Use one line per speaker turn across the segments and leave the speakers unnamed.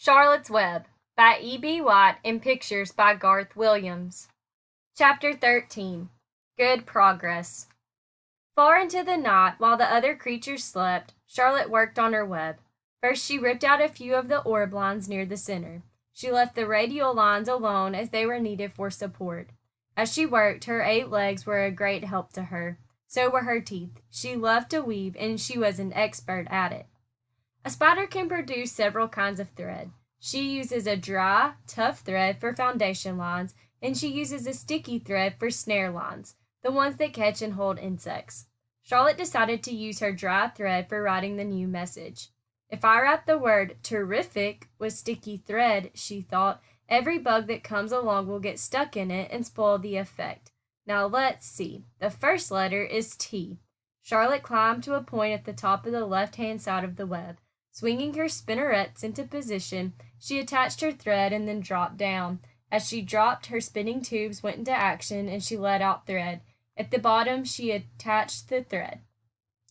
Charlotte's Web by E.B. White and pictures by Garth Williams. Chapter 13. Good Progress. Far into the night, while the other creatures slept, Charlotte worked on her web. First she ripped out a few of the orb lines near the center. She left the radial lines alone as they were needed for support. As she worked, her 8 legs were a great help to her. So were her teeth. She loved to weave, and she was an expert at it. A spider can produce several kinds of thread. She uses a dry, tough thread for foundation lines, and she uses a sticky thread for snare lines, the ones that catch and hold insects. Charlotte decided to use her dry thread for writing the new message. If I write the word terrific with sticky thread, she thought, every bug that comes along will get stuck in it and spoil the effect. Now let's see. The first letter is T. Charlotte climbed to a point at the top of the left-hand side of the web. Swinging her spinnerets into position, she attached her thread and then dropped down. As she dropped, her spinning tubes went into action and she let out thread. At the bottom, she attached the thread.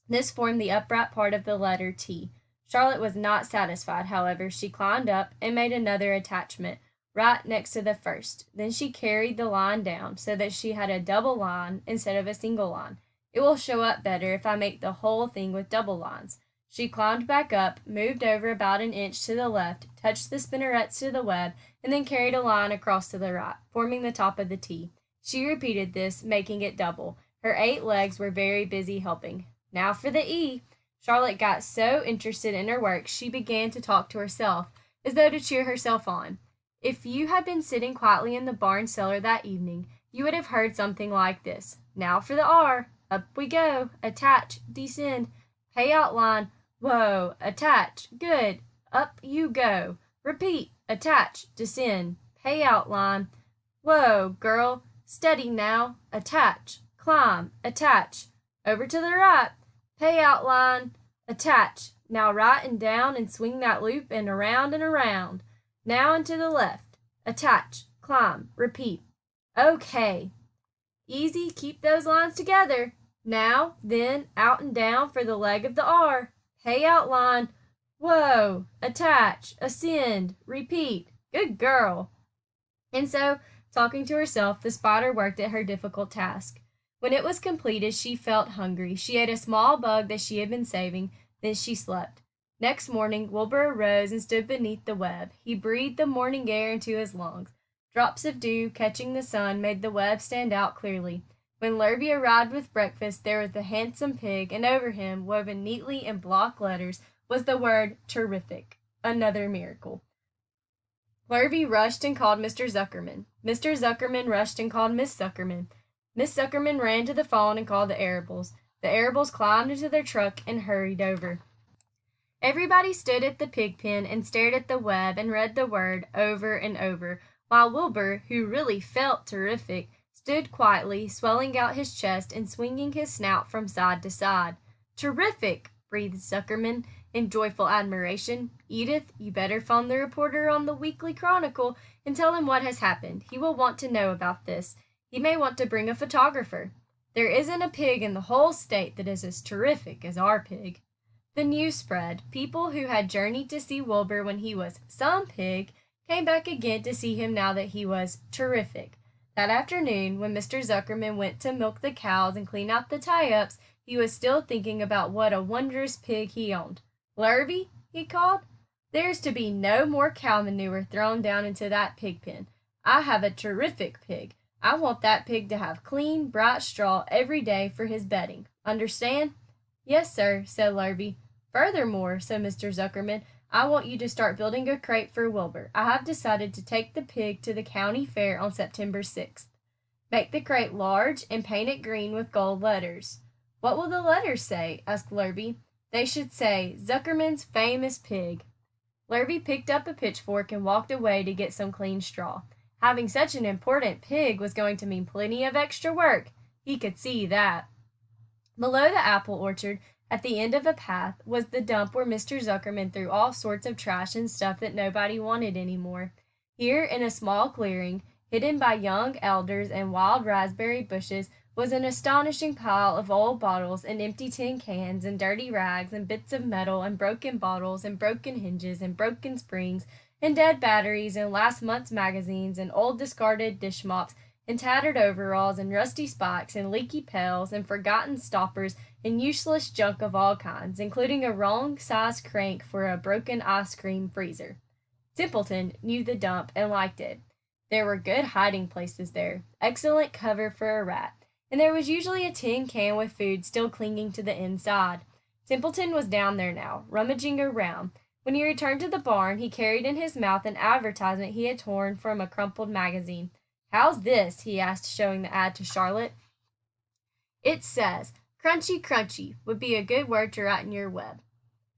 This formed the upright part of the letter T. Charlotte was not satisfied, however. She climbed up and made another attachment, right next to the first. Then she carried the line down so that she had a double line instead of a single line. It will show up better if I make the whole thing with double lines. She climbed back up, moved over about an inch to the left, touched the spinnerets to the web, and then carried a line across to the right, forming the top of the T. She repeated this, making it double. Her 8 legs were very busy helping. Now for the E. Charlotte got so interested in her work she began to talk to herself, as though to cheer herself on. If you had been sitting quietly in the barn cellar that evening, you would have heard something like this. Now for the R. Up we go. Attach. Descend. Pay out line. Whoa, attach, good, up you go. Repeat, attach, descend, pay out line. Whoa, girl, steady now, attach, climb, attach. Over to the right, pay out line, attach. Now right and down and swing that loop and around and around. Now and to the left, attach, climb, repeat. Okay. Easy, keep those lines together. Now, then, out and down for the leg of the R. Pay out line. Whoa, attach, ascend, repeat. Good girl. And so, talking to herself, the spider worked at her difficult task. When it was completed, she felt hungry. She ate a small bug that she had been saving, then she slept. Next morning, Wilbur arose and stood beneath the web. He breathed the morning air into his lungs. Drops of dew, catching the sun, made the web stand out clearly. When Lurvy arrived with breakfast, there was the handsome pig, and over him, woven neatly in block letters, was the word terrific. Another miracle. Lurvy rushed and called Mr. Zuckerman. Mr. Zuckerman rushed and called Miss Zuckerman. Miss Zuckerman ran to the phone and called the Arables. The Arables climbed into their truck and hurried over. Everybody stood at the pig pen and stared at the web and read the word over and over, while Wilbur, who really felt terrific, stood quietly, swelling out his chest and swinging his snout from side to side. Terrific! Breathed Zuckerman in joyful admiration. Edith, you better phone the reporter on the Weekly Chronicle and tell him what has happened. He will want to know about this. He may want to bring a photographer. There isn't a pig in the whole state that is as terrific as our pig. The news spread. People who had journeyed to see Wilbur when he was some pig came back again to see him now that he was terrific. That afternoon, when Mr. Zuckerman went to milk the cows and clean out the tie-ups, he was still thinking about what a wondrous pig he owned. Lurvy, he called, there's to be no more cow manure thrown down into that pig pen. I have a terrific pig. I want that pig to have clean, bright straw every day for his bedding. Understand? Yes, sir, said Lurvy. Furthermore, said Mr. Zuckerman, I want you to start building a crate for Wilbur. I have decided to take the pig to the county fair on September 6th. Make the crate large and paint it green with gold letters. What will the letters say? Asked Lurvy. They should say, Zuckerman's famous pig. Lurvy picked up a pitchfork and walked away to get some clean straw. Having such an important pig was going to mean plenty of extra work. He could see that. Below the apple orchard, at the end of a path, was the dump where Mr. Zuckerman threw all sorts of trash and stuff that nobody wanted anymore. Here, in a small clearing, hidden by young elders and wild raspberry bushes, was an astonishing pile of old bottles and empty tin cans and dirty rags and bits of metal and broken bottles and broken hinges and broken springs and dead batteries, and last month's magazines, and old discarded dish mops, and tattered overalls, and rusty spikes, and leaky pails, and forgotten stoppers, and useless junk of all kinds, including a wrong-sized crank for a broken ice cream freezer. Templeton knew the dump and liked it. There were good hiding places there, excellent cover for a rat, and there was usually a tin can with food still clinging to the inside. Templeton was down there now, rummaging around. When he returned to the barn, he carried in his mouth an advertisement he had torn from a crumpled magazine. "How's this?" he asked, showing the ad to Charlotte. "It says, 'Crunchy, crunchy' would be a good word to write in your web."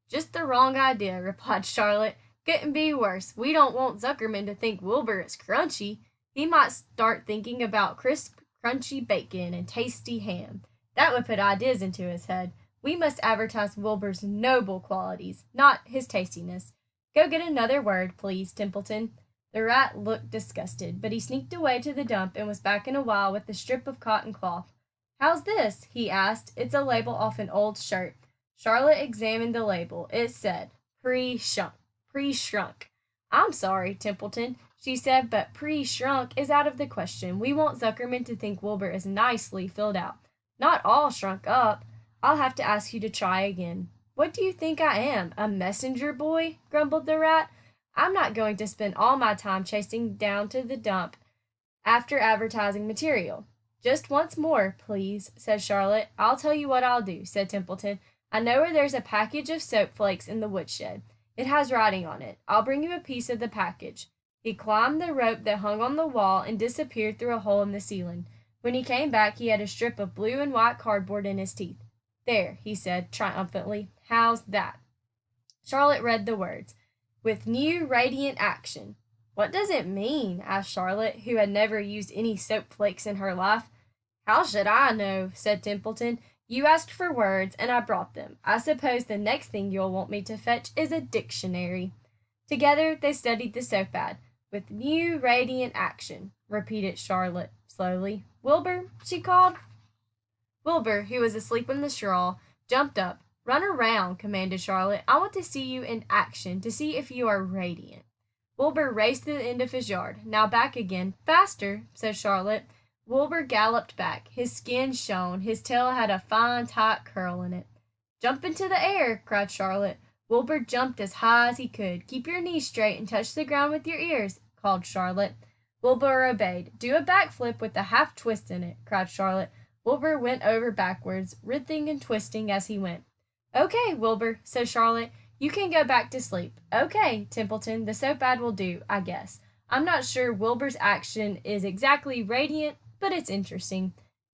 "Just the wrong idea," replied Charlotte. "Couldn't be worse. We don't want Zuckerman to think Wilbur is crunchy. He might start thinking about crisp, crunchy bacon and tasty ham. That would put ideas into his head. We must advertise Wilbur's noble qualities, not his tastiness. Go get another word, please, Templeton." The rat looked disgusted, but he sneaked away to the dump and was back in a while with a strip of cotton cloth. "How's this?" he asked. "It's a label off an old shirt." Charlotte examined the label. It said, Pre-shrunk. "I'm sorry, Templeton," she said, "but pre-shrunk is out of the question. We want Zuckerman to think Wilbur is nicely filled out. Not all shrunk up. I'll have to ask you to try again." "What do you think I am, a messenger boy?" grumbled the rat. "I'm not going to spend all my time chasing down to the dump after advertising material." "Just once more, please," said Charlotte. "I'll tell you what I'll do," said Templeton. "I know where there's a package of soap flakes in the woodshed. It has writing on it. I'll bring you a piece of the package." He climbed the rope that hung on the wall and disappeared through a hole in the ceiling. When he came back, he had a strip of blue and white cardboard in his teeth. "There," he said triumphantly. "How's that?" Charlotte read the words, "With new radiant action." "What does it mean?" asked Charlotte, who had never used any soap flakes in her life. "How should I know?" said Templeton. "You asked for words, and I brought them. I suppose the next thing you'll want me to fetch is a dictionary." Together they studied the soap ad. "With new radiant action," repeated Charlotte slowly. "Wilbur," she called. Wilbur, who was asleep in the straw, jumped up. "Run around," commanded Charlotte. "I want to see you in action, to see if you are radiant." Wilbur raced to the end of his yard. "Now back again." "Faster," said Charlotte. Wilbur galloped back. His skin shone. His tail had a fine, tight curl in it. "Jump into the air!" cried Charlotte. Wilbur jumped as high as he could. "Keep your knees straight and touch the ground with your ears," called Charlotte. Wilbur obeyed. "Do a backflip with a half twist in it," cried Charlotte. Wilbur went over backwards, writhing and twisting as he went. "Okay, Wilbur," said Charlotte. "You can go back to sleep." "Okay, Templeton, the soap ad will do, I guess. I'm not sure Wilbur's action is exactly radiant, but it's interesting."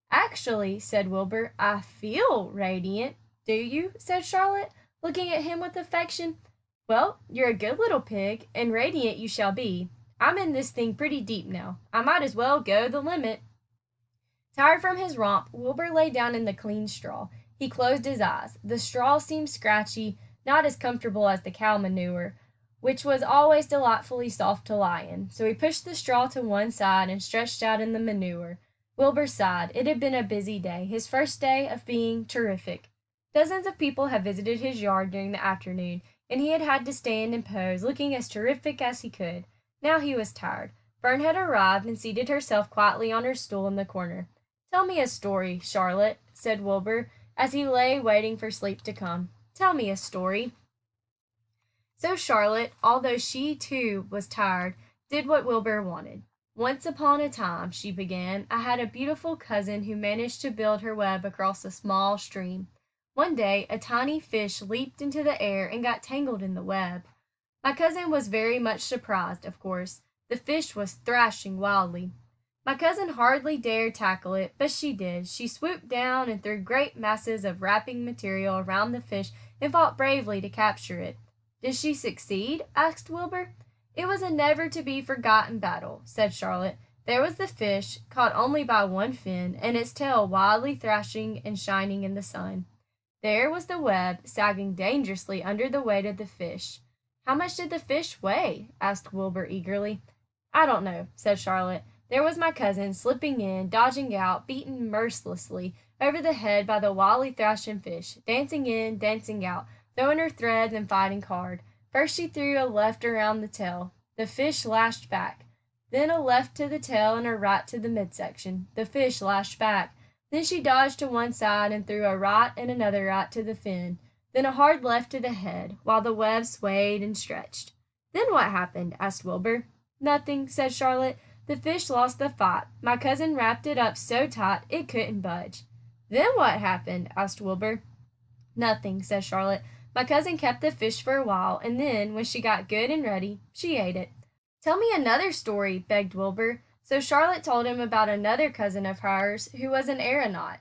"Actually," said Wilbur, "I feel radiant." "Do you?" said Charlotte, looking at him with affection. "Well, you're a good little pig, and radiant you shall be. I'm in this thing pretty deep now. I might as well go the limit." Tired from his romp, Wilbur lay down in the clean straw. He closed his eyes. The straw seemed scratchy, not as comfortable as the cow manure, which was always delightfully soft to lie in, so he pushed the straw to one side and stretched out in the manure. Wilbur sighed. It had been a busy day, his first day of being terrific. Dozens of people had visited his yard during the afternoon, and he had had to stand and pose, looking as terrific as he could. Now he was tired. Fern had arrived and seated herself quietly on her stool in the corner. "Tell me a story, Charlotte," said Wilbur, as he lay waiting for sleep to come. "Tell me a story." So Charlotte, although she too was tired, did what Wilbur wanted. "Once upon a time," she began, "I had a beautiful cousin who managed to build her web across a small stream. One day a tiny fish leaped into the air and got tangled in the web. My cousin was very much surprised, of course. The fish was thrashing wildly. My cousin hardly dared tackle it, but she did. She swooped down and threw great masses of wrapping material around the fish and fought bravely to capture it." "Did she succeed?" asked Wilbur. "It was a never-to-be-forgotten battle," said Charlotte. "There was the fish, caught only by one fin, and its tail wildly thrashing and shining in the sun. There was the web, sagging dangerously under the weight of the fish." "How much did the fish weigh?" asked Wilbur eagerly. "I don't know," said Charlotte. "There was my cousin, slipping in, dodging out, beaten mercilessly over the head by the wildly thrashing fish, dancing in, dancing out, throwing her threads and fighting hard. First she threw a left around the tail, The fish lashed back. Then a left to the tail and a right to the midsection. The fish lashed back. Then she dodged to one side and threw a right and another right to the fin. Then a hard left to the head, while the web swayed and stretched. Then what happened? Asked Wilbur. Nothing, said Charlotte. The fish lost the fight. My cousin wrapped it up so tight it couldn't budge. Then what happened? Asked Wilbur. Nothing, said Charlotte. My cousin kept the fish for a while, and then, when she got good and ready, she ate it. Tell me another story, begged Wilbur. So Charlotte told him about another cousin of hers who was an aeronaut.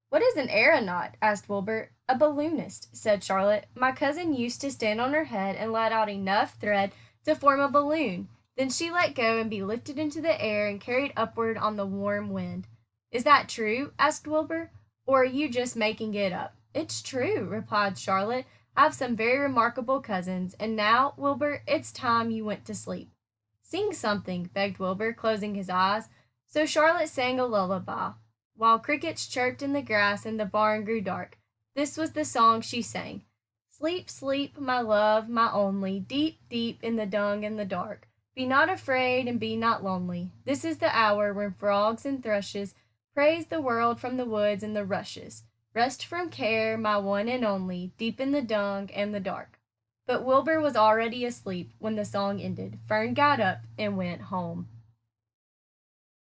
What is an aeronaut? Asked Wilbur. A balloonist, said Charlotte. My cousin used to stand on her head and let out enough thread to form a balloon. Then she let go and be lifted into the air and carried upward on the warm wind. Is that true? Asked Wilbur. Or are you just making it up? It's true, replied Charlotte. I have some very remarkable cousins, and now, Wilbur, it's time you went to sleep. Sing something, begged Wilbur, closing his eyes. So Charlotte sang a lullaby, while crickets chirped in the grass and the barn grew dark. This was the song she sang. Sleep, sleep, my love, my only, deep, deep in the dung and the dark. Be not afraid and be not lonely. This is the hour when frogs and thrushes praise the world from the woods and the rushes. Rest from care, my one and only, deep in the dung and the dark. But Wilbur was already asleep when the song ended. Fern got up and went home.